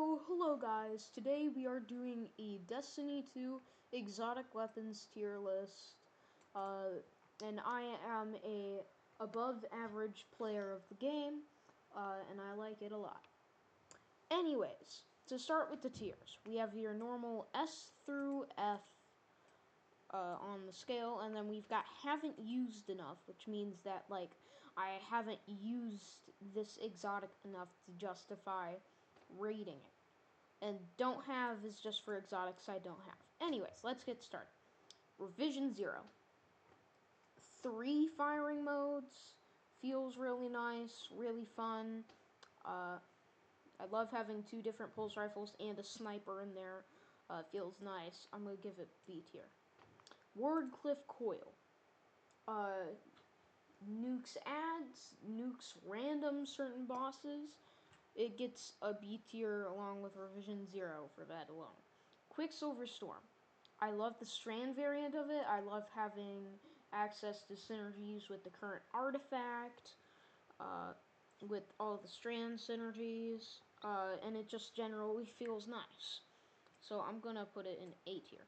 So, hello guys, today we are doing a Destiny 2 exotic weapons tier list, and I am a above average player of the game, and I like it a lot. Anyways, to start with the tiers, we have your normal S through F on the scale, and then we've got haven't used enough, which means that, I haven't used this exotic enough to justify rating it. And don't have is just for exotics I don't have. Anyways, let's get started. Revision 0. 3 firing modes. Feels really nice, really fun. I love having 2 different pulse rifles and a sniper in there. Feels nice. I'm going to give it B tier. Wardcliff Coil. Nukes adds, nukes random certain bosses. It gets a B tier along with Revision 0 for that alone. Quicksilver Storm. I love the Strand variant of it. I love having access to synergies with the current artifact, with all the Strand synergies, and it just generally feels nice. So I'm going to put it in A tier.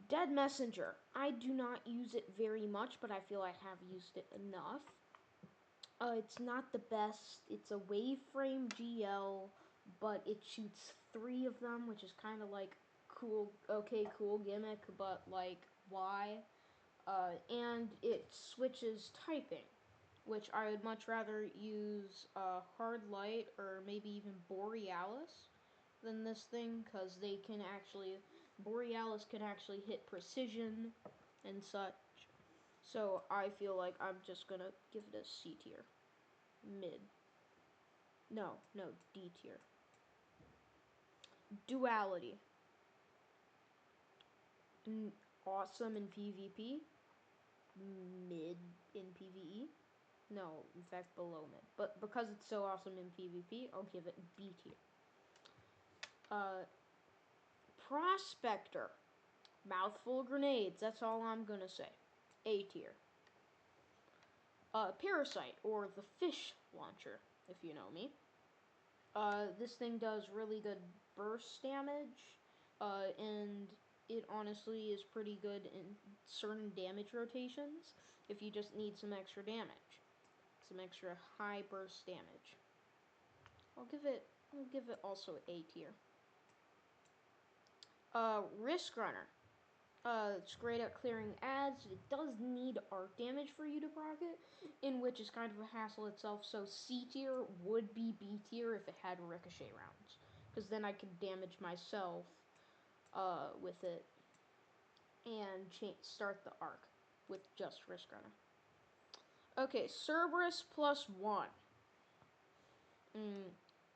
Dead Messenger. I do not use it very much, but I feel I have used it enough. It's not the best. It's a waveframe GL, but it shoots 3 of them, which is kind of like cool gimmick, but like why? And it switches typing, which I would much rather use Hard Light or maybe even Borealis than this thing, because Borealis can actually hit precision and such. So I feel like I'm just gonna give it a C tier. Mid. No, D tier. Duality. Awesome in PvP. Mid in PvE. No, in fact below mid. But because it's so awesome in PvP, I'll give it B tier. Prospector. Mouthful of grenades, that's all I'm gonna say. A tier. Parasite, or the fish launcher, if you know me. This thing does really good burst damage, and it honestly is pretty good in certain damage rotations if you just need some extra damage. Some extra high burst damage. I'll give it also A tier. Risk Runner. It's great at clearing ads. It does need arc damage for you to proc it, in which is kind of a hassle itself. So C tier would be B tier if it had ricochet rounds, because then I could damage myself with it and start the arc with just Risk Runner. Okay, Cerberus +1.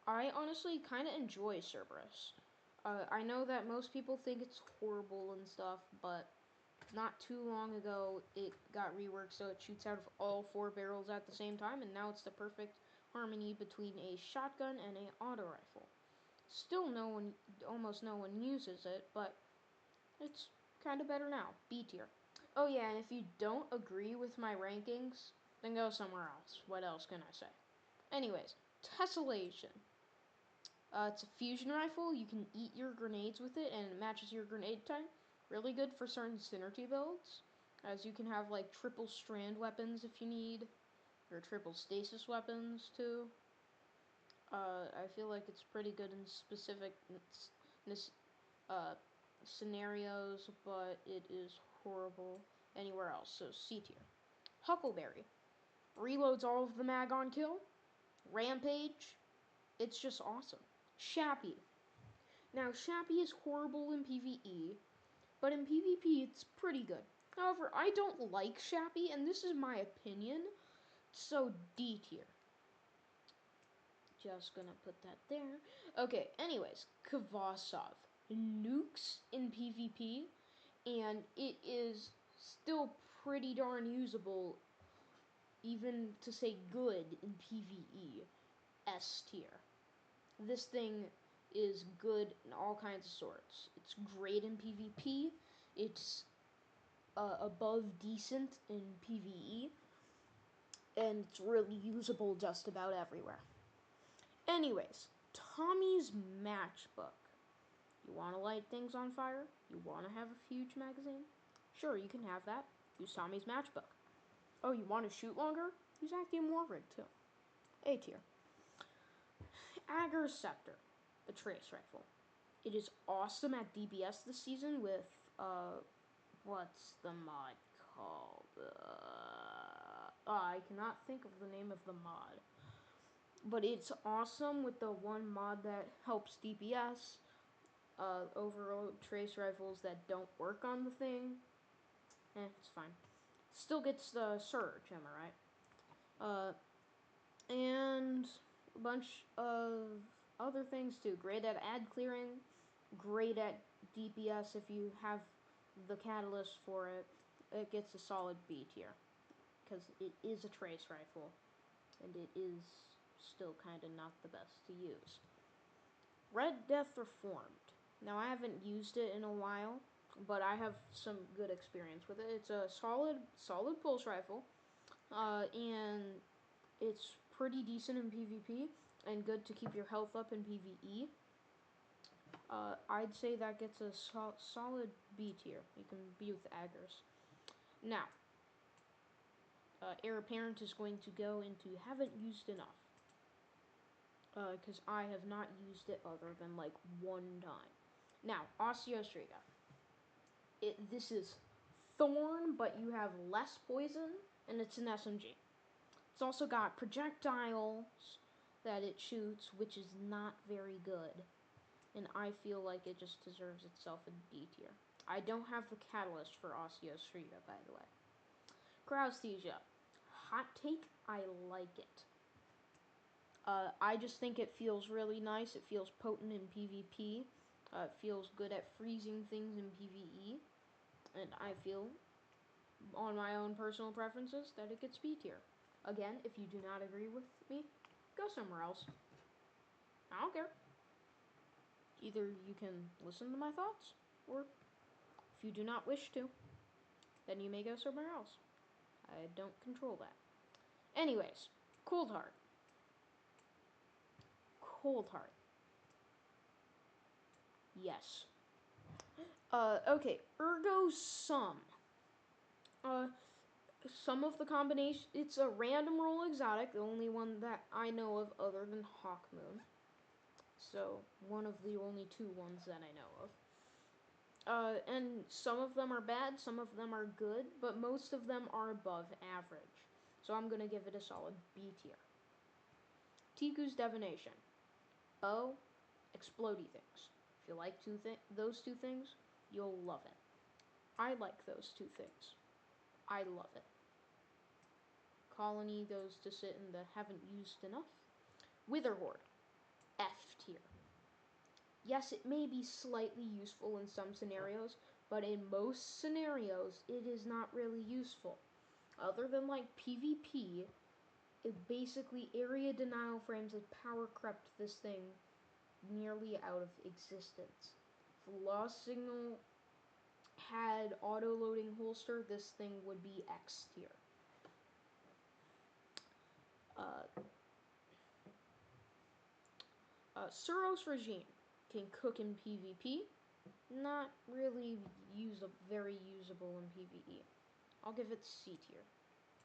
I honestly kind of enjoy Cerberus. I know that most people think it's horrible and stuff, but not too long ago it got reworked so it shoots out of all 4 barrels at the same time, and now it's the perfect harmony between a shotgun and an auto rifle. Still almost no one uses it, but it's kind of better now. B tier. Oh yeah, and if you don't agree with my rankings, then go somewhere else. What else can I say? Anyways, Tessellation. It's a fusion rifle. You can eat your grenades with it, and it matches your grenade time. Really good for certain synergy builds, as you can have like triple strand weapons if you need, or triple stasis weapons too. I feel like it's pretty good in specific scenarios, but it is horrible anywhere else. So C tier. Huckleberry. Reloads all of the mag on kill. Rampage. It's just awesome. Shappy. Now, Shappy is horrible in PvE, but in PvP it's pretty good. However, I don't like Shappy, and this is my opinion, so D tier. Just gonna put that there. Okay, anyways, Kvasov. Nukes in PvP, and it is still pretty darn usable, even to say good in PvE. S tier. This thing is good in all kinds of sorts. It's great in PvP. It's above decent in PvE. And it's really usable just about everywhere. Anyways, Tommy's Matchbook. You want to light things on fire? You want to have a huge magazine? Sure, you can have that. Use Tommy's Matchbook. Oh, you want to shoot longer? Use Actium Warrig too. A tier. Ager's Scepter, the trace rifle. It is awesome at DBS this season with, what's the mod called? I cannot think of the name of the mod. But it's awesome with the one mod that helps DPS, overload trace rifles that don't work on the thing. It's fine. Still gets the surge, am I right? And a bunch of other things too. Great at ad clearing, great at DPS if you have the catalyst for it. It gets a solid B tier because it is a trace rifle and it is still kind of not the best to use. Red Death Reformed. Now I haven't used it in a while, but I have some good experience with it. It's a solid pulse rifle, and it's pretty decent in PvP and good to keep your health up in PvE. I'd say that gets a solid B tier. You can be with Aggers. Now, Heir Apparent is going to go into haven't used enough. Because I have not used it other than like one time. Now, Osteostriga. This is Thorn, but you have less poison, and it's an SMG. It's also got projectiles that it shoots, which is not very good. And I feel like it just deserves itself a D tier. I don't have the catalyst for Osteostriga, by the way. Crausthesia. Hot take, I like it. I just think it feels really nice. It feels potent in PvP. It feels good at freezing things in PvE. And I feel, on my own personal preferences, that it gets B tier. Again, if you do not agree with me, go somewhere else. I don't care. Either you can listen to my thoughts, or if you do not wish to, then you may go somewhere else. I don't control that. Anyways, Coldheart. Coldheart. Yes. Okay, Ergo Sum. Some of the combination, it's a random roll exotic, the only one that I know of other than Hawkmoon. So, one of the only two ones that I know of. And some of them are bad, some of them are good, but most of them are above average. So I'm gonna give it a solid B tier. Tiku's Divination. Oh, explodey things. If you like those two things, you'll love it. I like those two things. I love it. Colony goes to sit in the haven't used enough. Witherhoard. F tier. Yes, it may be slightly useful in some scenarios, but in most scenarios, it is not really useful. Other than like PvP, it basically area denial frames and power crept this thing nearly out of existence. If Lost Signal had auto-loading holster, this thing would be X tier. Suros Regime can cook in PvP, not really very usable in PvE. I'll give it C tier.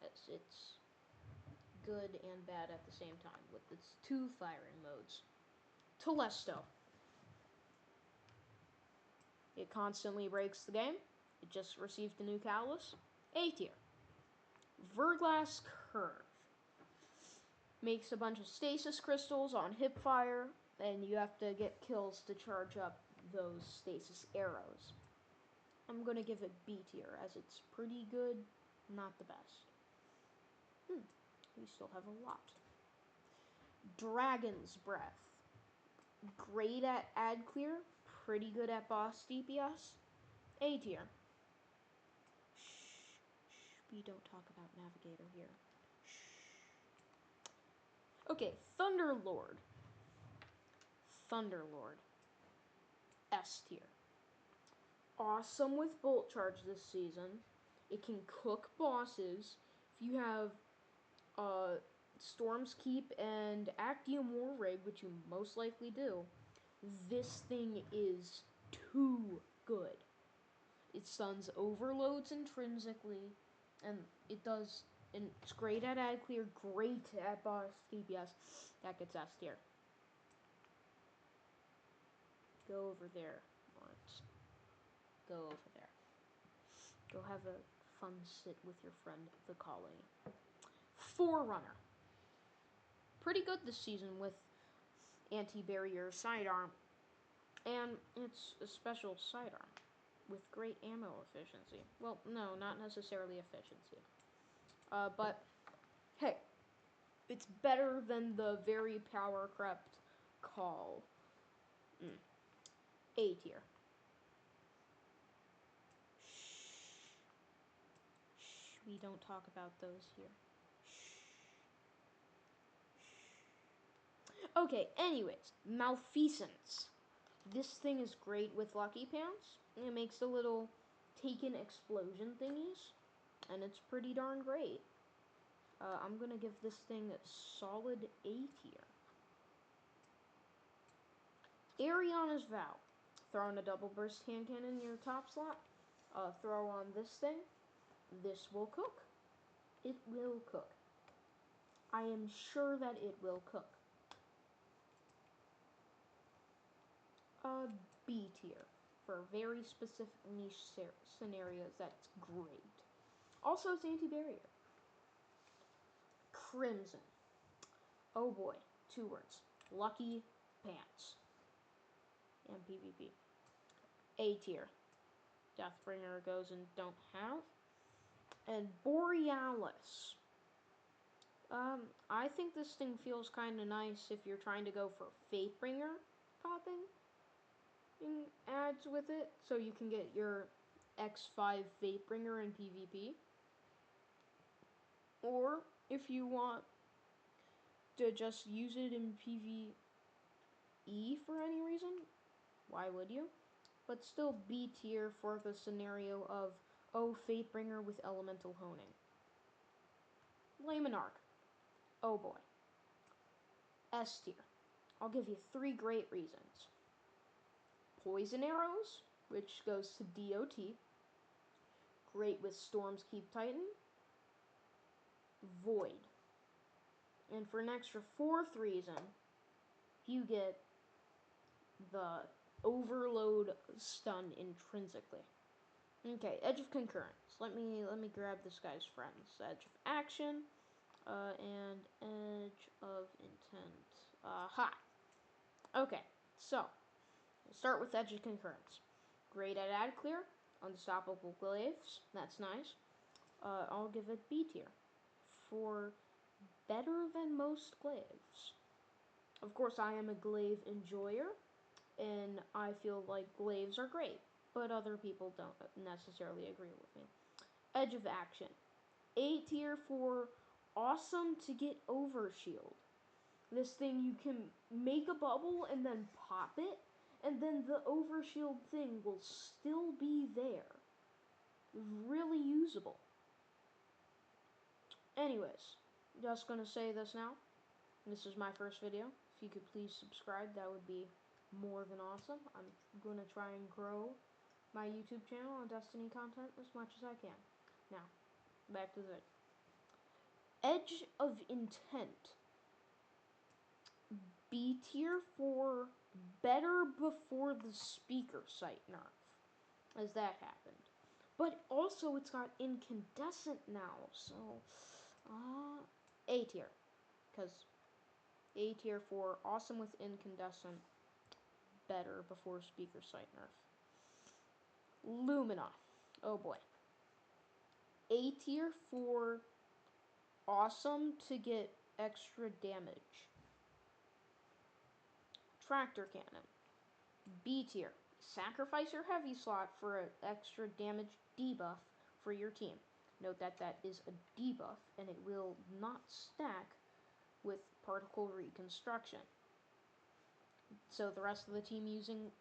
It's good and bad at the same time with its two firing modes. Telesto. It constantly breaks the game. It just received a new catalyst. A tier. Verglass Curve. Makes a bunch of stasis crystals on hipfire, and you have to get kills to charge up those stasis arrows. I'm gonna give it B tier, as it's pretty good, not the best. We still have a lot. Dragon's Breath. Great at ad clear, pretty good at boss DPS. A tier. Shh, we don't talk about Navigator here. Shh. Okay, Thunderlord. Thunderlord. S tier. Awesome with Bolt Charge this season. It can cook bosses. If you have Storm's Keep and Actium War Rig, which you most likely do, this thing is too good. It stuns overloads intrinsically, and it's great at ad clear, great at boss DPS. That gets S tier. Go over there, Lawrence. Go over there. Go have a fun sit with your friend, the colony. Forerunner. Pretty good this season with anti-barrier sidearm. And it's a special sidearm with great ammo efficiency. Well, no, not necessarily efficiency. But, hey, it's better than the very power-crept Call. A tier. Shh, we don't talk about those here. Okay, anyways, Malfeasance. This thing is great with Lucky Pants. It makes the little taken explosion thingies, and it's pretty darn great. I'm gonna give this thing a solid A tier. Ariana's Vow. Throw in a double burst hand cannon in your top slot. Throw on this thing. This will cook. It will cook. I am sure that it will cook. B tier. For very specific niche scenarios, that's great. Also, it's anti-barrier. Crimson. Oh boy, 2 words. Lucky Pants. And PvP. A tier. Deathbringer goes and don't have. And Borealis. I think this thing feels kind of nice if you're trying to go for Fatebringer popping in ads with it, so you can get your X5 Fatebringer in PvP. Or if you want to just use it in PvE for any reason, why would you? But still B tier for the scenario of, oh, Fatebringer with Elemental Honing. Lamanark. Oh boy. S tier. I'll give you 3 great reasons. Poison Arrows, which goes to DOT. Great with Storm's Keep Titan. Void. And for an extra 4th reason, you get the Overload stun intrinsically. Okay, Edge of Concurrence. Let me grab this guy's friends. Edge of Action, and Edge of Intent. Aha. Okay, so we'll start with Edge of Concurrence. Great at ad clear, unstoppable glaives. That's nice. I'll give it B tier for better than most glaives. Of course, I am a glaive enjoyer, and I feel like glaives are great, but other people don't necessarily agree with me. Edge of Action. A tier for awesome to get overshield. This thing, you can make a bubble and then pop it, and then the overshield thing will still be there. Really usable. Anyways, just gonna say this now. This is my first video. If you could please subscribe, that would be more than awesome. I'm gonna try and grow my YouTube channel on Destiny content as much as I can. Now, back to it. Edge of Intent. B tier for better before the speaker sight nerf, as that happened. But also it's got incandescent now, so A tier, because A tier for awesome with incandescent, better before speaker sight nerf. Lumina. Oh boy. A tier for awesome to get extra damage. Tractor Cannon. B tier. Sacrifice your heavy slot for an extra damage debuff for your team. Note that that is a debuff and it will not stack with particle reconstruction. So the rest of the team using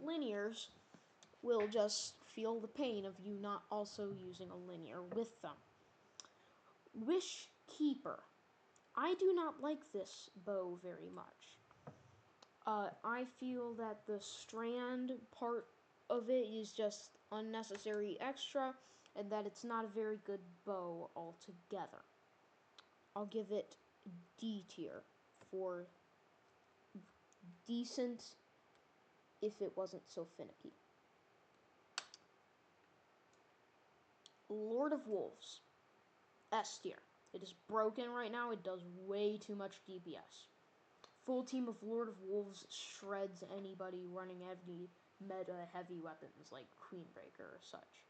linears will just feel the pain of you not also using a linear with them. Wish Keeper. I do not like this bow very much. I feel that the strand part of it is just unnecessary extra, and that it's not a very good bow altogether. I'll give it D tier for decent if it wasn't so finicky. Lord of Wolves, S tier. It is broken right now. It does way too much DPS. Full team of Lord of Wolves shreds anybody running heavy meta heavy weapons like Queenbreaker or such.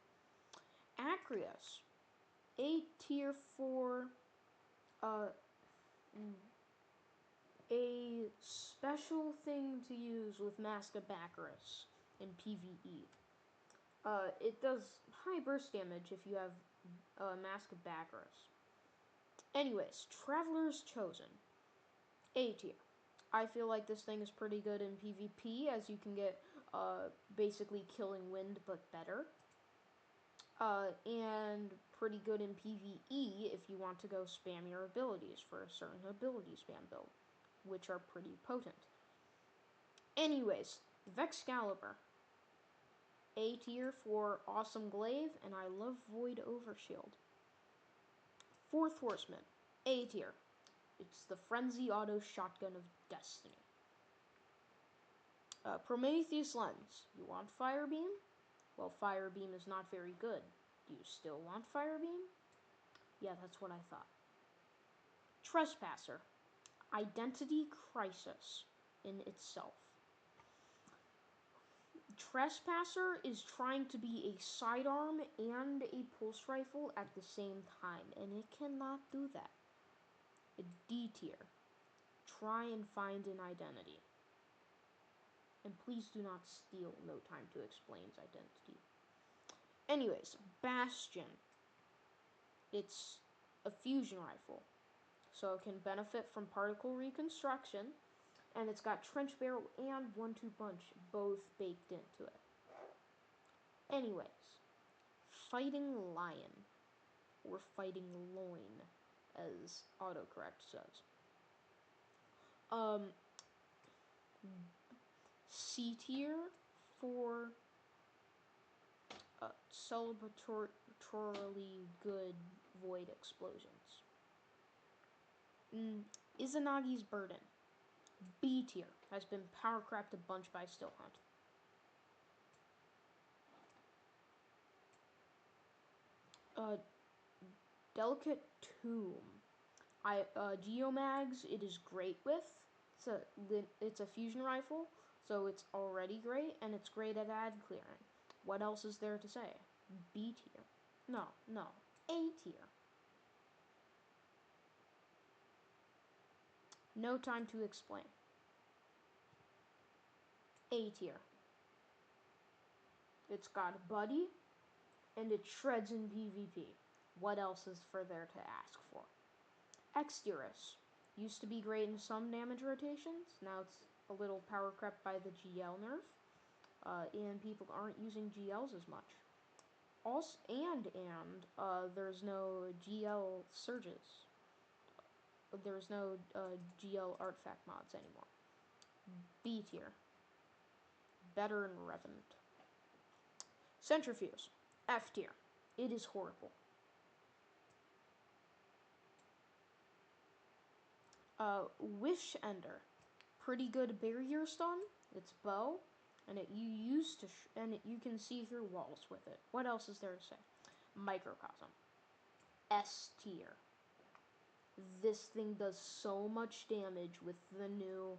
Acrius, A tier for a special thing to use with Mask of Baccaris in PvE. It does high burst damage if you have Mask of Baccaris. Anyways, Traveler's Chosen, A tier. I feel like this thing is pretty good in PvP, as you can get basically Killing Wind but better. And pretty good in PvE if you want to go spam your abilities for a certain ability spam build, which are pretty potent. Anyways, Vexcalibur, A tier for awesome glaive, and I love Void Overshield. Fourth Horseman, A tier. It's the Frenzy Auto Shotgun of Destiny. Prometheus Lens. You want Firebeam? Well, Firebeam is not very good. Do you still want Firebeam? Yeah, that's what I thought. Trespasser. Identity Crisis in itself. Trespasser is trying to be a sidearm and a pulse rifle at the same time, and it cannot do that. A D tier. Try and find an identity. And please do not steal No Time to Explain's identity. Anyways, Bastion. It's a fusion rifle, so it can benefit from particle reconstruction, and it's got trench barrel and 1-2 punch both baked into it. Anyways, Fighting Lion, or Fighting Loin, as autocorrect says. C tier for celebratorily good void explosions. Izanagi's Burden, B tier, has been power cracked a bunch by Stillhunt. Delicate Tomb. Geomags, it is great with. It's a fusion rifle, so it's already great, and it's great at ad clearing. What else is there to say? B tier. No. A tier. No Time to Explain. A tier. It's got a buddy, and it shreds in PvP. What else is for there to ask for? Extirus. Used to be great in some damage rotations. Now it's a little power crept by the GL nerf. And people aren't using GLs as much. Also, there's no GL surges. There's no GL artifact mods anymore. B tier. Better in Revenant. Centrifuge. F tier. It is horrible. Wish Ender. Pretty good barrier stun. It's bow, and you can see through walls with it. What else is there to say? Microcosm. S tier. This thing does so much damage with the new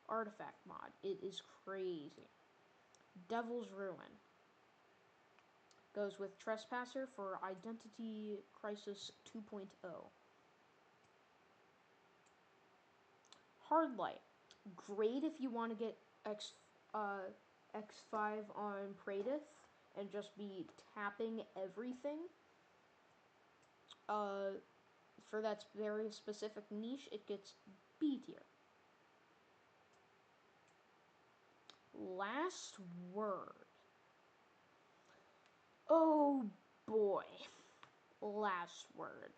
artifact mod. It is crazy. Devil's Ruin. Goes with Trespasser for Identity Crisis 2.0. Hard Light. Great if you want to get X5 on Praedyth and just be tapping everything. For that very specific niche, it gets B tier. Last Word. Oh boy. Last Word.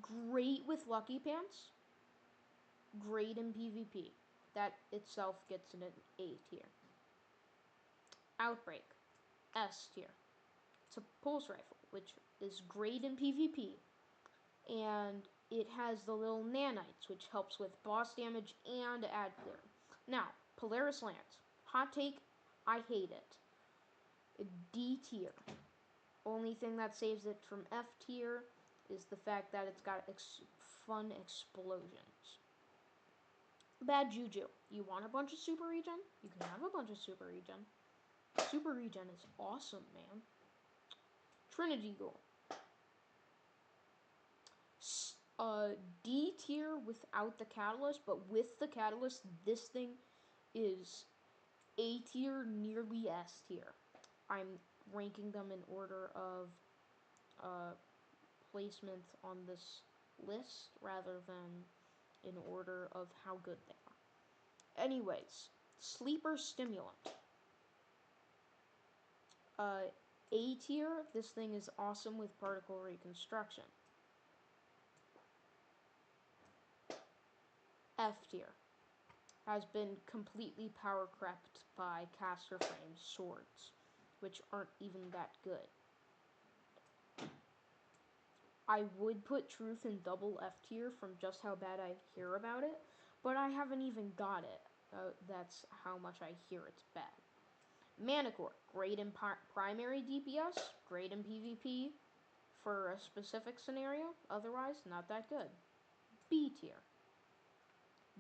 Great with Lucky Pants. Great in PvP. That itself gets an A tier. Outbreak, S tier. It's a pulse rifle, which is great in PvP. And it has the little nanites, which helps with boss damage and ad clear. Now, Polaris Lance. Hot take, I hate it. D tier. Only thing that saves it from F tier is the fact that it's got fun explosions. Bad Juju. You want a bunch of super regen? You can have a bunch of super regen. Super regen is awesome, man. Trinity Ghoul. D tier without the catalyst, but with the catalyst, this thing is A tier, nearly S tier. I'm ranking them in order of placement on this list rather than in order of how good they are. Anyways, Sleeper Stimulant. A tier, this thing is awesome with particle reconstruction. F tier. Has been completely power crept by caster frame swords, which aren't even that good. I would put Truth in double F tier from just how bad I hear about it, but I haven't even got it. That's how much I hear it's bad. Manicore, great in primary DPS, great in PvP for a specific scenario, otherwise not that good. B tier.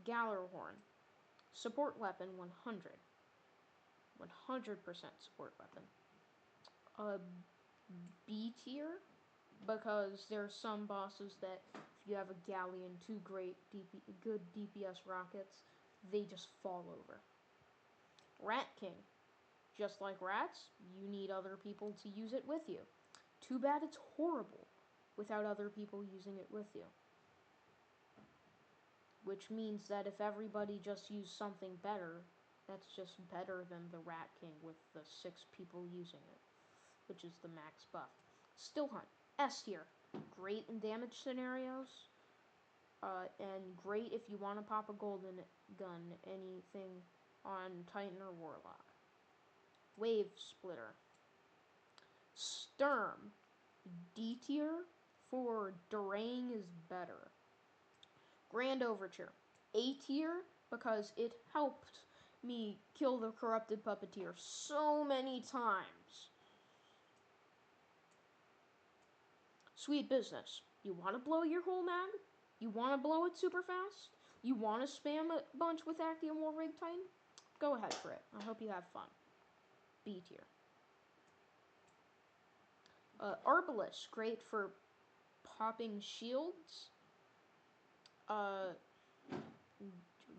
Gallarhorn, support weapon 100. 100% support weapon. B tier, because there are some bosses that if you have a Galleon, two great good DPS rockets, they just fall over. Rat King. Just like rats, you need other people to use it with you. Too bad it's horrible without other people using it with you. Which means that if everybody just used something better, that's just better than the Rat King with the 6 people using it, which is the max buff. Still Hunt, S tier. Great in damage scenarios, and great if you want to pop a golden gun, anything on Titan or Warlock. Wave Splitter. Sturm, D tier for Durang is better. Grand Overture, A tier because it helped me kill the Corrupted Puppeteer so many times. Sweet Business. You want to blow your whole mag? You want to blow it super fast? You want to spam a bunch with Actium Warrig Titan? Go ahead for it. I hope you have fun. B tier. Arbalest, great for popping shields.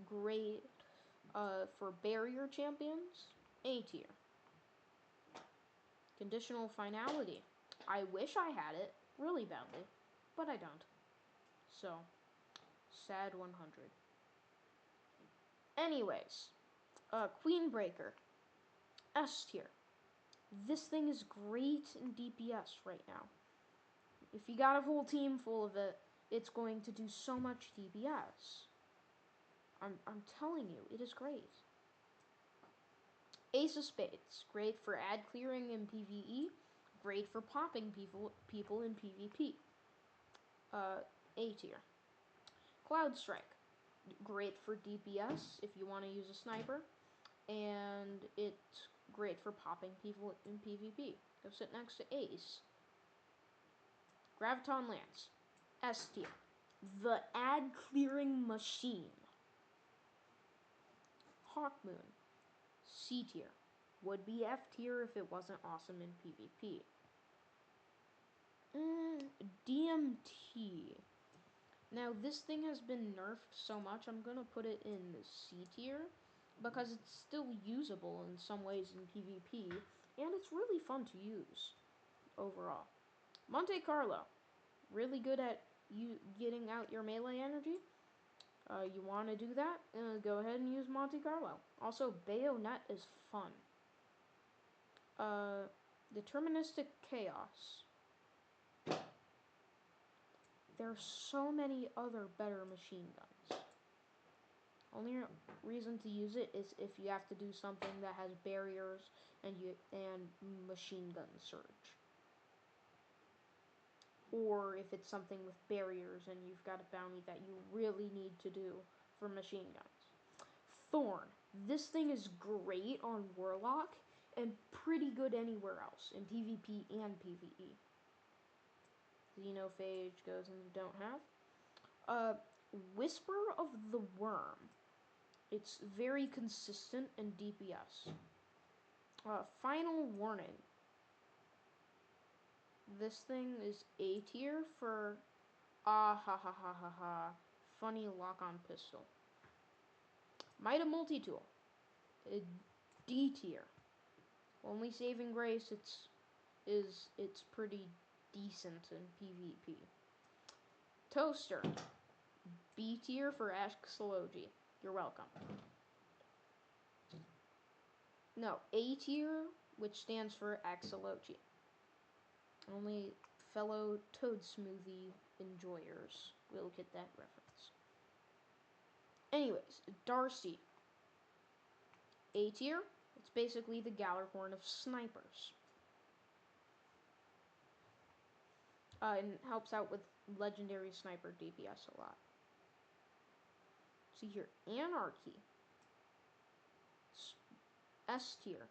Great for barrier champions. A tier. Conditional Finality. I wish I had it really badly, but I don't. So, sad 100. Anyways, Queenbreaker. S tier. This thing is great in DPS right now. If you got a whole team full of it, it's going to do so much DPS. I'm telling you, it is great. Ace of Spades, great for ad clearing in PvE, great for popping people in PvP. A tier. Cloud Strike, great for DPS if you want to use a sniper, and it's great for popping people in PvP. Go sit next to Ace. Graviton Lance, S tier. The ad clearing machine. Hawkmoon, C tier. Would be F tier if it wasn't awesome in PvP. DMT. Now this thing has been nerfed so much, I'm gonna put it in the C tier because it's still usable in some ways in PvP, and it's really fun to use overall. Monte Carlo, really good at you getting out your melee energy. You want to do that? Go ahead and use Monte Carlo. Also, Bayonet is fun. Deterministic Chaos. there's so many other better machine guns. Only reason to use it is if you have to do something that has barriers and machine gun search. Or if it's something with barriers and you've got a bounty that you really need to do for machine guns. Thorn. This thing is great on Warlock and pretty good anywhere else in PvP and PvE. Xenophage goes in don't have. Whisper of the Worm. It's very consistent in DPS. Final Warning. This thing is A tier for funny lock-on pistol. Might of Multi-Tool. D tier. Only saving grace it's pretty decent in PvP. Toaster. B tier for Axology. You're welcome. No, A tier, which stands for Axology. Only fellow Toad Smoothie enjoyers will get that reference. Anyways, Darcy. A tier. It's basically the Gallarhorn of snipers. And helps out with legendary sniper DPS a lot. See here, Anarchy. S tier.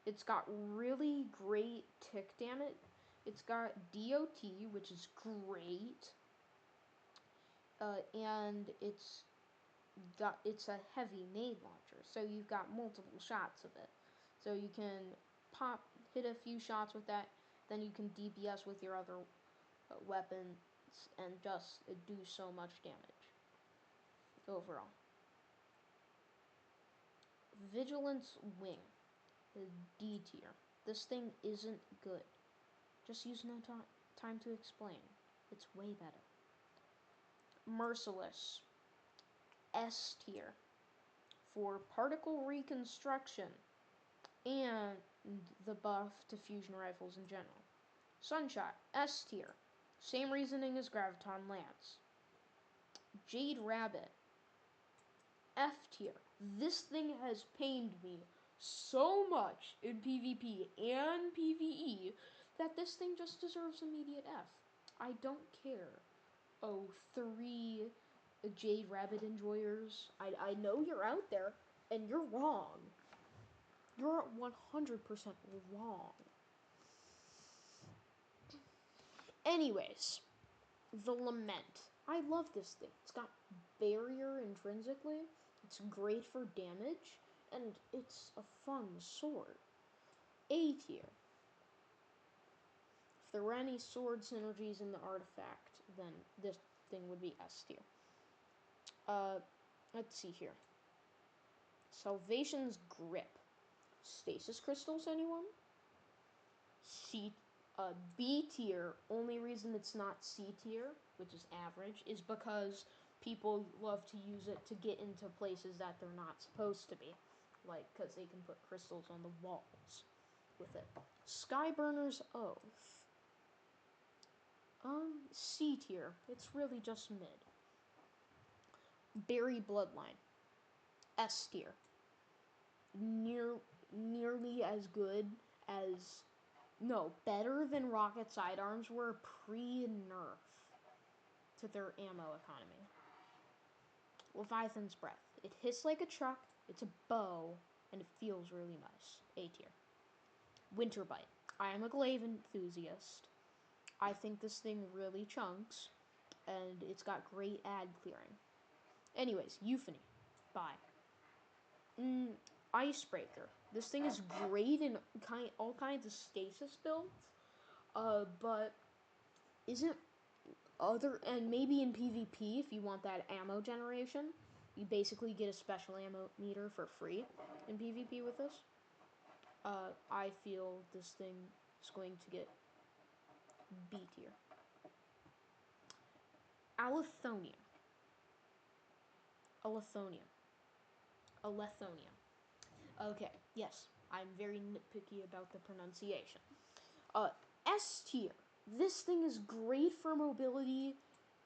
It's got really great tick damage. It's got DOT, which is great. And it's a heavy nade launcher, so you've got multiple shots of it. So you can hit a few shots with that, then you can DPS with your other weapons and just do so much damage overall. Vigilance Wing. D tier. This thing isn't good. Just use no time to explain. It's way better. Merciless. S tier. For particle reconstruction and the buff to fusion rifles in general. Sunshot. S tier. Same reasoning as Graviton Lance. Jade Rabbit. F tier. This thing has pained me so much in PvP and PvE that this thing just deserves immediate F. I don't care. Oh, 3 Jade Rabbit enjoyers. I know you're out there, and you're wrong. You're 100% wrong. Anyways, the Lament. I love this thing. It's got barrier intrinsically. It's great for damage, and it's a fun sword. A tier. If there were any sword synergies in the artifact, then this thing would be S tier. Let's see here. Salvation's Grip. Stasis crystals, anyone? B tier. Only reason it's not C tier, which is average, is because people love to use it to get into places that they're not supposed to be. Like, because they can put crystals on the walls with it. Skyburner's Oath. C tier. It's really just mid. Berry Bloodline. S tier. Nearly as good as... No, better than rocket sidearms were pre-nerf to their ammo economy. Leviathan's Breath. It hits like a truck, it's a bow, and it feels really nice. A tier. Winterbite. I am a glaive enthusiast. I think this thing really chunks, and it's got great ad clearing. Anyways, Euphony. Bye. Icebreaker. This thing is great in all kinds of stasis builds, but isn't and maybe in PvP if you want that ammo generation, you basically get a special ammo meter for free in PvP with this. I feel this thing is going to get B tier. Alethonia. Okay, yes, I'm very nitpicky about the pronunciation. S tier. This thing is great for mobility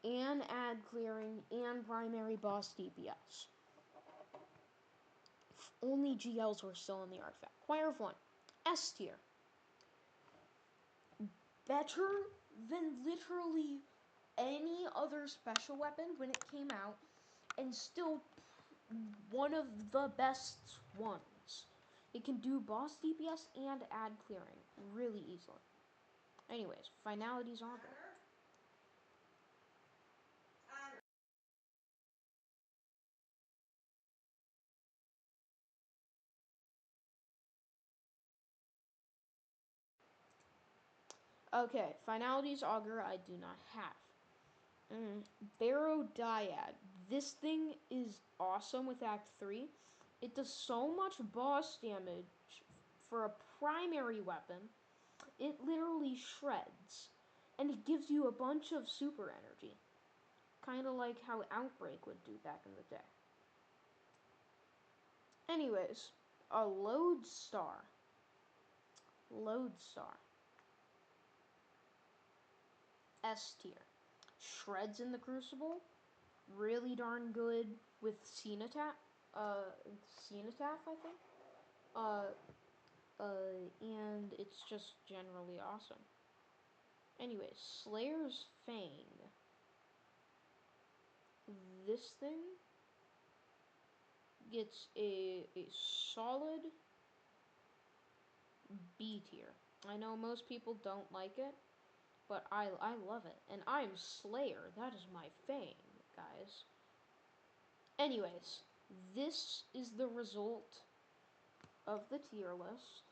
and ad clearing and primary boss DPS. If only GLs were still in the artifact. Choir of One, S tier. Better than literally any other special weapon when it came out, and still one of the best ones. It can do boss DPS and ad clearing really easily. Anyways, Finality's Augur. Okay, Finality's Augur I do not have. Barrow Dyad. This thing is awesome with Act 3. It does so much boss damage for a primary weapon. It literally shreds. And it gives you a bunch of super energy. Kind of like how Outbreak would do back in the day. Anyways, a Lodestar. Lodestar. S tier. Shreds in the Crucible. Really darn good with Cenotaph. Cenotaph, I think. And it's just generally awesome. Anyways, Slayer's Fang. This thing gets a solid B tier. I know most people don't like it, but I love it. And I'm Slayer. That is my Fang, guys. Anyways, this is the result of the tier list.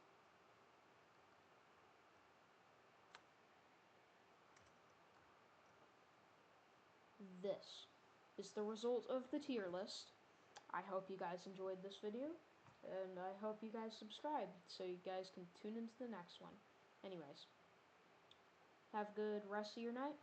This is the result of the tier list. I hope you guys enjoyed this video, and I hope you guys subscribe so you guys can tune into the next one. Anyways, have a good rest of your night.